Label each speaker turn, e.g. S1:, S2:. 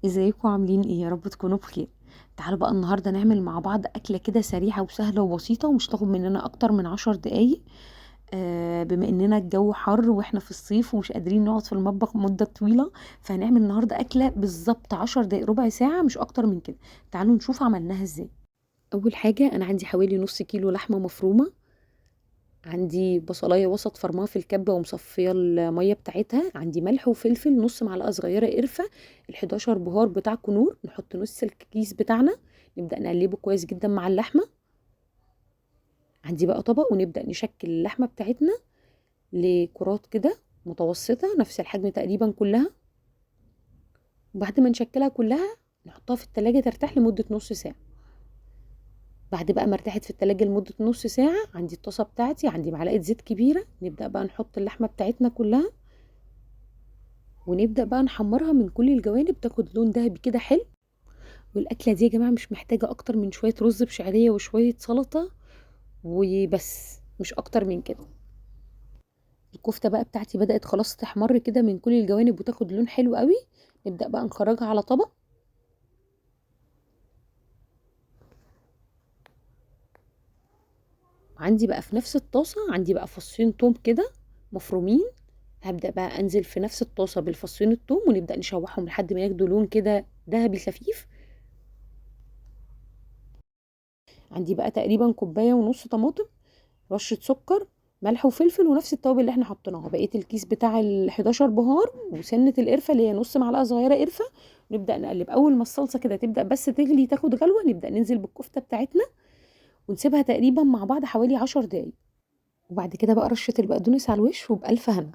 S1: ازيكم عاملين ايه؟ يا رب تكونوا بخير. تعالوا بقى النهارده نعمل مع بعض اكله كده سريعه وسهله وبسيطه ومش تاخد مننا اكتر من 10 دقايق. بما اننا الجو حر واحنا في الصيف ومش قادرين نقعد في المطبخ مده طويله، فهنعمل النهارده اكله بالظبط 10 دقايق ربع ساعه مش اكتر من كده. تعالوا نشوف عملناها ازاي. اول حاجه انا عندي حوالي نص كيلو لحمه مفرومه، عندي بصلايه وسط فرماها في الكبه ومصفيه الميه بتاعتها، عندي ملح وفلفل، نص معلقه صغيره قرفه، ال11 بهار بتاع كنور، نحط نص الكيس بتاعنا، نبدا نقلبه كويس جدا مع اللحمه. عندي بقى طبق ونبدا نشكل اللحمه بتاعتنا لكرات كده متوسطه نفس الحجم تقريبا كلها، وبعد ما نشكلها كلها نحطها في التلاجة ترتاح لمدة نص ساعة. بعد بقى ما ارتاحت في التلاجة لمدة نص ساعة، عندي الطاسة بتاعتي، عندي معلقة زيت كبيرة، نبدأ بقى نحط اللحمة بتاعتنا كلها ونبدأ بقى نحمرها من كل الجوانب تاخد لون دهبي كده حلو. والأكلة دي يا جماعة مش محتاجة أكتر من شوية رز بشعرية وشوية سلطة وبس، مش أكتر من كده. الكفتة بقى بتاعتي بدأت خلاص تحمر كده من كل الجوانب وتاخد لون حلو قوي، نبدأ بقى نخرجها على طبق. عندي بقى في نفس الطاسة عندي بقى فصين توم كده مفرومين، هبدأ بقى أنزل في نفس الطاسة بالفصين التوم ونبدأ نشوحهم لحد ما ياخدوا لون كده دهبي خفيف. عندي بقى تقريبا كوباية ونص طماطم، رشة سكر، ملح وفلفل، ونفس التوابل اللي احنا حطيناها، بقية الكيس بتاع ال11 بهار وسنة القرفة اللي هي نص معلقة صغيرة قرفة. نبدأ نقلب أول ما الصلصة كده تبدأ بس تغلي تاخد غلوة، نبدأ ننزل بالكفتة بتاعتنا ونسيبها تقريبا مع بعض حوالي 10 دقايق. وبعد كده بقى رشة البقدونس على الوش وبألف هنا.